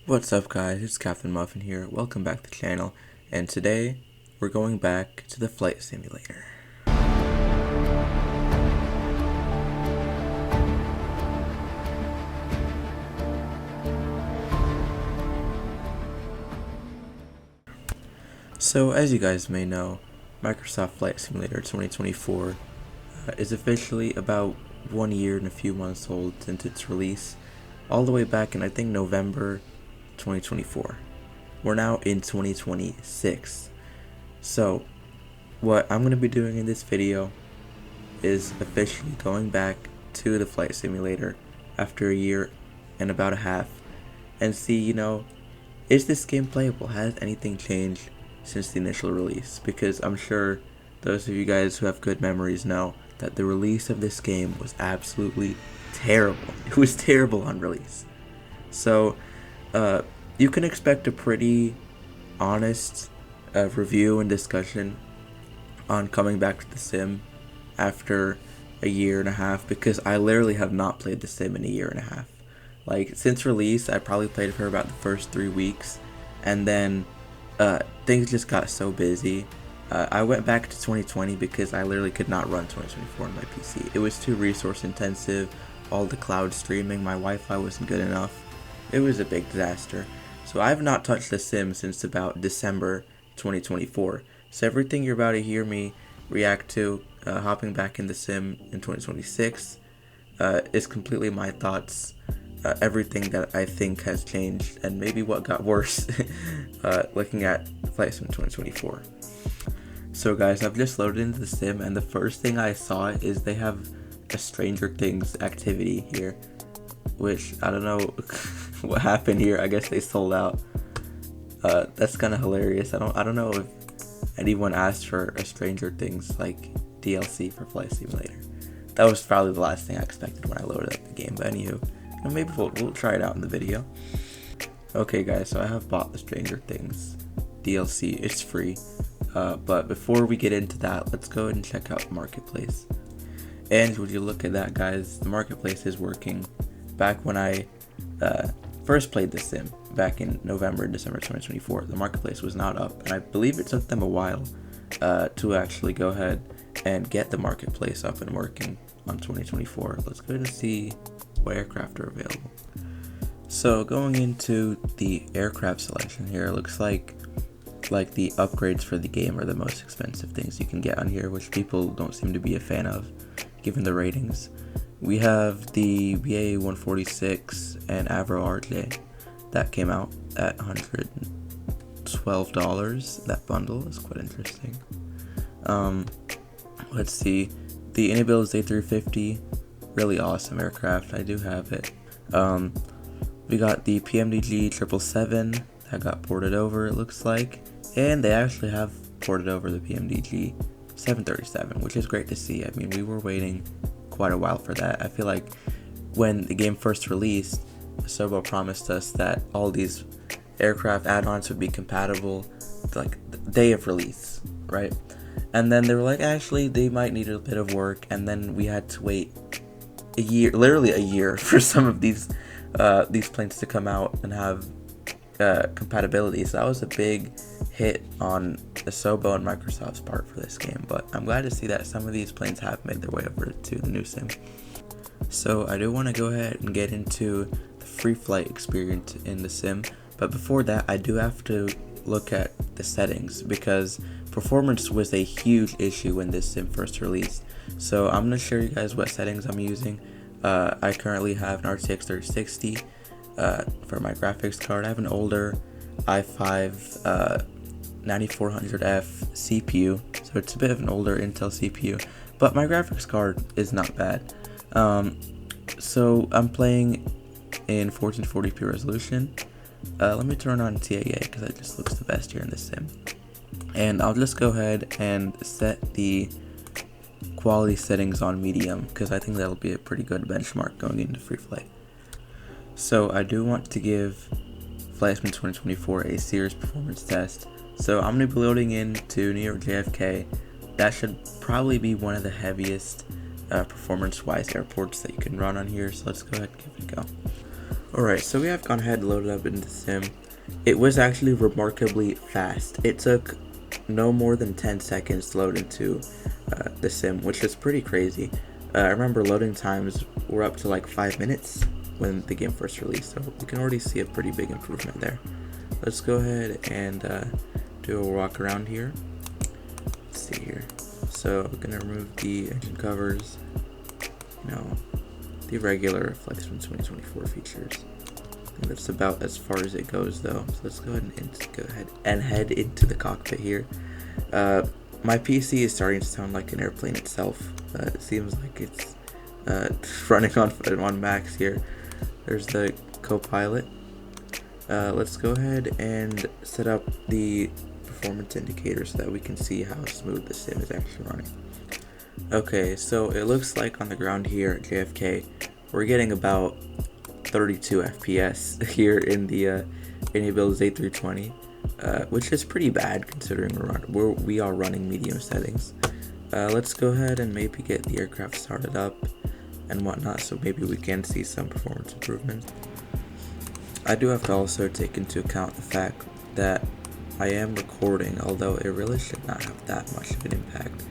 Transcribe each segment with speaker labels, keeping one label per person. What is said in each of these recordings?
Speaker 1: What's up guys, it's Captain Muffin here, welcome back to the channel, and today we're going back to the flight simulator. So as you guys may know, Microsoft Flight Simulator 2024 is officially about 1 year and a few months old since its release, all the way back in I think November 2024. We're now in 2026. So what I'm going to be doing in this video is officially going back to the flight simulator after a year and about a half and see, is this game playable? Has anything changed since the initial release? Because I'm sure those of you guys who have good memories know that the release of this game was absolutely terrible. It was terrible on release. So you can expect a pretty honest review and discussion on coming back to the sim after a year and a half, because I literally have not played the sim in a year and a half. Like, since release, I probably played for about the first 3 weeks, and then things just got so busy. I went back to 2020 because I literally could not run 2024 on my PC. It was too resource intensive, all the cloud streaming, my Wi-Fi wasn't good enough. It was a big disaster. So I've not touched the sim since about December 2024. So everything you're about to hear me react to, hopping back in the sim in 2026, is completely my thoughts. Everything that I think has changed and maybe what got worse looking at Flight Sim 2024. So guys, I've just loaded into the sim and the first thing I saw is they have a Stranger Things activity here, which I don't know what happened here. I guess they sold out. That's kind of hilarious. I don't know if anyone asked for a Stranger Things like DLC for Flight Simulator. That was probably the last thing I expected when I loaded up the game. But anywho, maybe we'll try it out in the video. Okay guys, so I have bought the Stranger Things DLC. It's free. But before we get into that, let's go ahead and check out the marketplace. And would you look at that, guys, the marketplace is working. Back when I first played the sim back in November and December 2024, the marketplace was not up, and I believe it took them a while to actually go ahead and get the marketplace up and working on 2024. Let's go ahead and see what aircraft are available. So going into the aircraft selection here, it looks like the upgrades for the game are the most expensive things you can get on here, which people don't seem to be a fan of given the ratings. We have the BA-146 and Avro RJ that came out at $112. That bundle is quite interesting. Let's see, the Inabil's A350, really awesome aircraft. I do have it. We got the PMDG 777 that got ported over, it looks like, and they actually have ported over the PMDG 737, which is great to see. I mean, we were waiting quite a while for that. I feel like when the game first released, Asobo promised us that all these aircraft add-ons would be compatible like the day of release, right? And then they were like, actually they might need a bit of work, and then we had to wait a year, literally a year, for some of these planes to come out and have compatibility. So that was a big hit on Asobo and Microsoft's part for this game, but I'm glad to see that some of these planes have made their way over to the new sim. So I do want to go ahead and get into the free flight experience in the sim, but before that I do have to look at the settings, because performance was a huge issue when this sim first released. So I'm going to show you guys what settings I'm using. I currently have an RTX 3060 for my graphics card. I have an older i5 9400F CPU, so it's a bit of an older Intel CPU, but my graphics card is not bad. So I'm playing in 1440p resolution. Let me turn on TAA because that just looks the best here in the sim, and I'll just go ahead and set the quality settings on medium because I think that'll be a pretty good benchmark going into free flight. So I do want to give Flight Sim 2024 a serious performance test. So I'm going to be loading into New York JFK. That should probably be one of the heaviest performance-wise airports that you can run on here. So let's go ahead and give it a go. Alright, so we have gone ahead and loaded up into the sim. It was actually remarkably fast. It took no more than 10 seconds to load into the sim, which is pretty crazy. I remember loading times were up to like 5 minutes when the game first released, so we can already see a pretty big improvement there. Let's go ahead and do a walk around here. Let's see here. So I'm gonna remove the engine covers, the regular Flex from 2024 features. I think that's about as far as it goes though. So let's go ahead and head into the cockpit here. My PC is starting to sound like an airplane itself. It seems like it's running on max here. There's the co-pilot. Let's go ahead and set up the performance indicator so that we can see how smooth the sim is actually running. Okay, so it looks like on the ground here at JFK, we're getting about 32 FPS here in the Build's A320, which is pretty bad considering we are running medium settings. Let's go ahead and maybe get the aircraft started up and whatnot, so maybe we can see some performance improvements. I do have to also take into account the fact that I am recording, although it really should not have that much of an impact.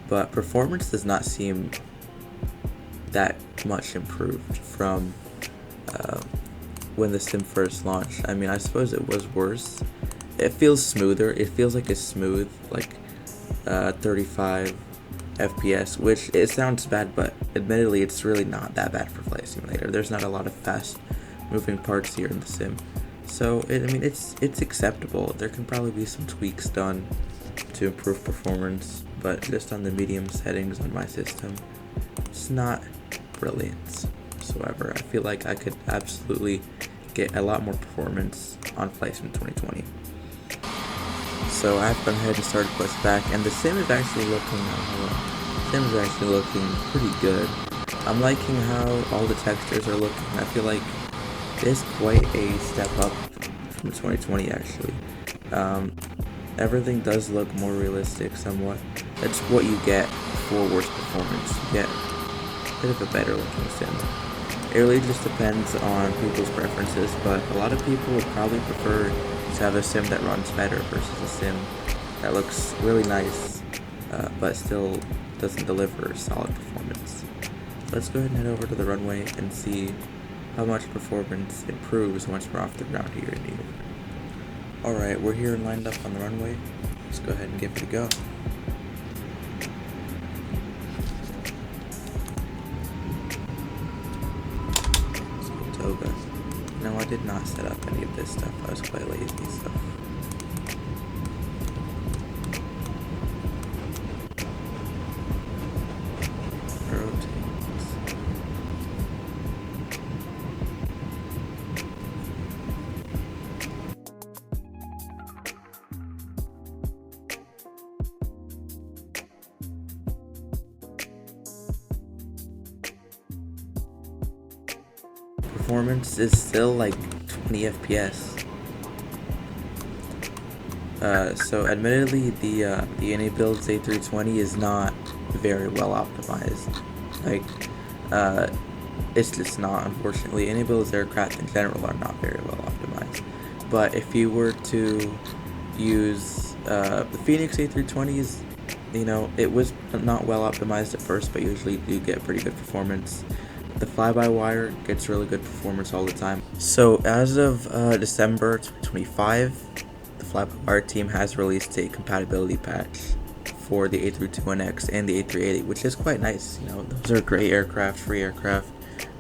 Speaker 1: But performance does not seem that much improved from when the sim first launched. I mean, I suppose it was worse. It feels smoother. It feels like a smooth, like 35 FPS, which it sounds bad, but admittedly, it's really not that bad for Flight Simulator. There's not a lot of fast moving parts here in the sim, so it's acceptable. There can probably be some tweaks done to improve performance, but just on the medium settings on my system, it's not brilliant whatsoever. I feel like I could absolutely get a lot more performance on Flight Sim 2020. So I've gone ahead and started Quest back, and the sim is actually looking pretty good. I'm liking how all the textures are looking. I feel like it's quite a step up from 2020 actually. Everything does look more realistic somewhat. That's what you get for worse performance. You get a bit of a better looking sim. It really just depends on people's preferences, but a lot of people would probably prefer to have a sim that runs better versus a sim that looks really nice, but still doesn't deliver solid performance. Let's go ahead and head over to the runway and see how much performance improves once we're off the ground here in New York. Alright, we're here and lined up on the runway. Let's go ahead and give it a go. Let's go Toga. No, I did not set up any of this stuff. I was quite lazy, so. Performance is still like 20 FPS. So admittedly, the Build's A320 is not very well optimized. Like, it's just not. Unfortunately, Build's aircraft in general are not very well optimized. But if you were to use the Phoenix A320s, it was not well optimized at first, but usually do get pretty good performance. The fly-by-wire gets really good performance all the time. So as of December 2025, the fly-by-wire team has released a compatibility patch for the A321X and the A380, which is quite nice. Those are great aircraft, free aircraft,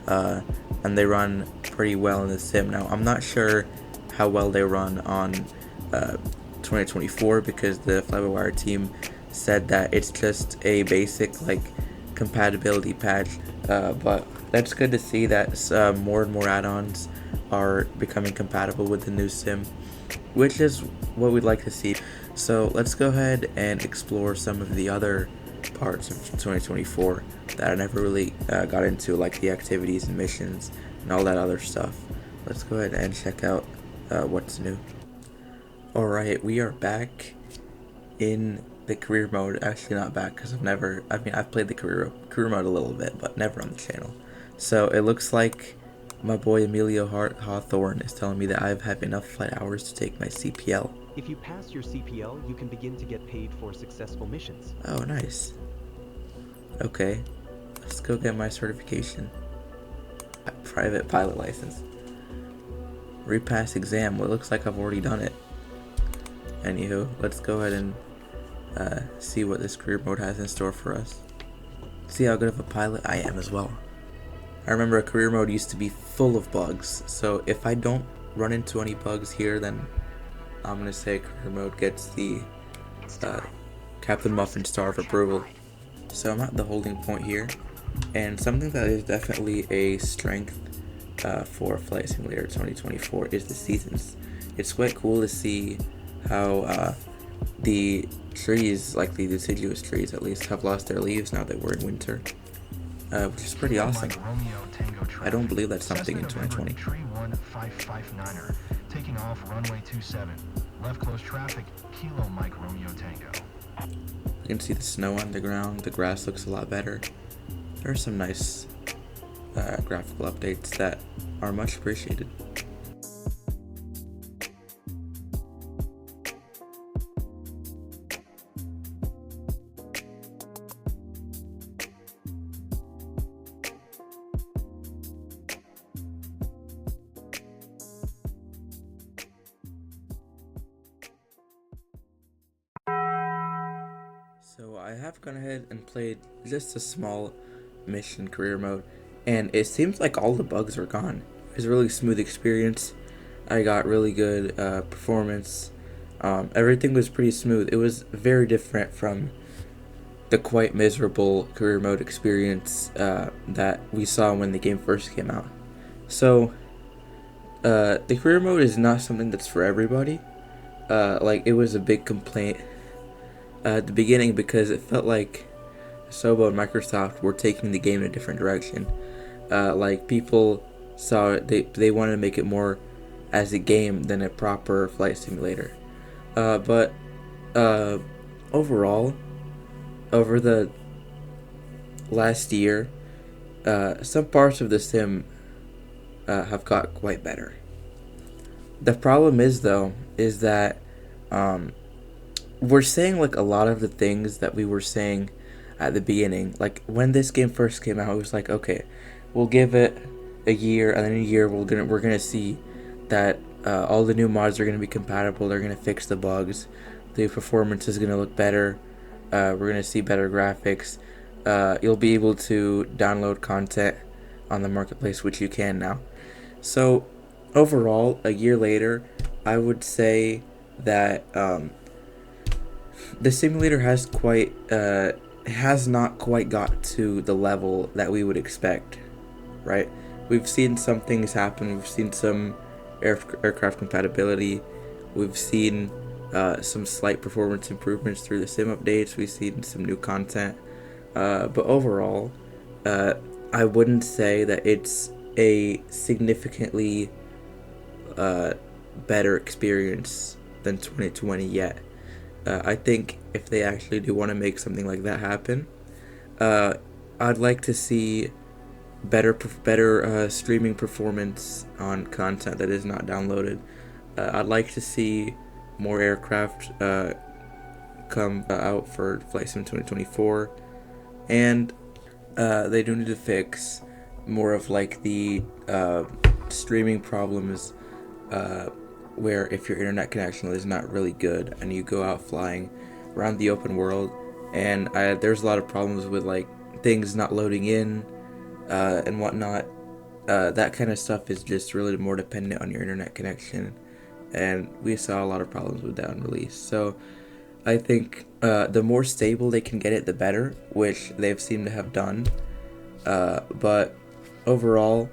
Speaker 1: and they run pretty well in the sim. Now, I'm not sure how well they run on 2024 because the fly-by-wire team said that it's just a basic compatibility patch, but that's good to see that more and more add-ons are becoming compatible with the new sim, which is what we'd like to see. So let's go ahead and explore some of the other parts of 2024 that I never really got into, like the activities and missions and all that other stuff. Let's go ahead and check out what's new. Alright, we are back in the career mode. Actually not back, because I've played the career mode a little bit, but never on the channel. So it looks like My boy Emilio Hawthorne is telling me that I've had enough flight hours to take my CPL.
Speaker 2: If you pass your CPL, you can begin to get paid for successful missions.
Speaker 1: Oh, nice. Okay, let's go get my certification. Private pilot license. Repass exam. Well, it looks like I've already done it. Anywho, let's go ahead and see what this career mode has in store for us. See how good of a pilot I am as well. I remember a career mode used to be full of bugs, so if I don't run into any bugs here, then I'm gonna say career mode gets the Captain Muffin star of approval. So I'm at the holding point here, and something that is definitely a strength for Flight Simulator 2024 is the seasons. It's quite cool to see how the trees, like the deciduous trees at least, have lost their leaves now that we're in winter, which is pretty awesome. I don't believe that's something in 2020.
Speaker 3: Tree 1559er, taking off runway 27, left close traffic, Kilo Mike Romeo Tango.
Speaker 1: You can see the snow on the ground, the grass looks a lot better. There are some nice graphical updates that are much appreciated. So I have gone ahead and played just a small mission career mode, and it seems like all the bugs are gone. It was a really smooth experience. I got really good performance. Everything was pretty smooth. It was very different from the quite miserable career mode experience that we saw when the game first came out. So the career mode is not something that's for everybody. Like, it was a big complaint at the beginning because it felt like Asobo and Microsoft were taking the game in a different direction. Like, people saw it, they wanted to make it more as a game than a proper flight simulator. But overall, over the last year, some parts of the sim have got quite better. The problem is, though, is that we're saying like a lot of the things that we were saying at the beginning. Like, when this game first came out, it was like, okay, we'll give it a year, and then in a year we're gonna see that all the new mods are gonna be compatible. They're gonna fix the bugs. The performance is gonna look better. We're gonna see better graphics. You'll be able to download content on the marketplace, which you can now. So overall, a year later, I would say that the simulator has not quite got to the level that we would expect, right? We've seen some things happen. We've seen some aircraft compatibility. We've seen some slight performance improvements through the sim updates. We've seen some new content. But overall, I wouldn't say that it's a significantly better experience than 2020 yet. I think if they actually do want to make something like that happen, I'd like to see better streaming performance on content that is not downloaded. I'd like to see more aircraft come out for Flight Sim 2024, and they do need to fix more of like the streaming problems where if your internet connection is not really good and you go out flying around the open world, and there's a lot of problems with like things not loading in and whatnot. That kind of stuff is just really more dependent on your internet connection, and we saw a lot of problems with that on release. So I think the more stable they can get it, the better, which they've seemed to have done. But overall,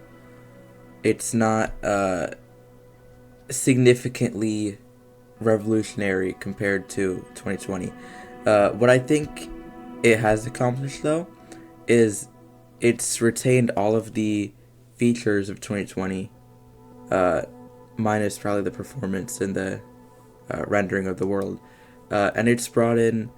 Speaker 1: it's not significantly revolutionary compared to 2020. What I think it has accomplished, though, is it's retained all of the features of 2020, minus probably the performance and the rendering of the world. And it's brought in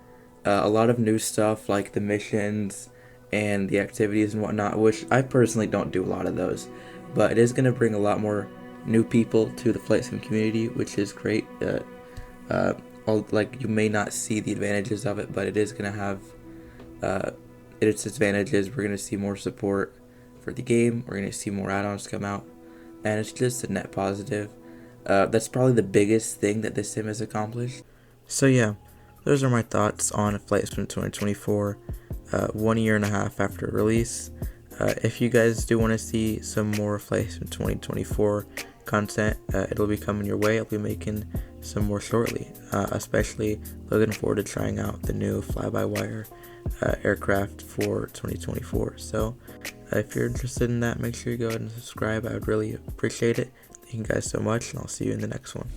Speaker 1: a lot of new stuff, like the missions and the activities and whatnot, which I personally don't do a lot of those. but it is going to bring a lot more new people to the flight sim community, which is great. Like, you may not see the advantages of it, but it is going to have its advantages. We're going to see more support for the game. We're going to see more add-ons come out, and it's just a net positive. That's probably the biggest thing that this sim has accomplished. So yeah, those are my thoughts on Flight Sim 2024, 1 year and a half after release. If you guys do want to see some more Flight Sim 2024 content, it'll be coming your way. I'll be making some more shortly, especially looking forward to trying out the new fly-by-wire aircraft for 2024. So if you're interested in that, make sure you go ahead and subscribe. I would really appreciate it. Thank you guys so much, and I'll see you in the next one.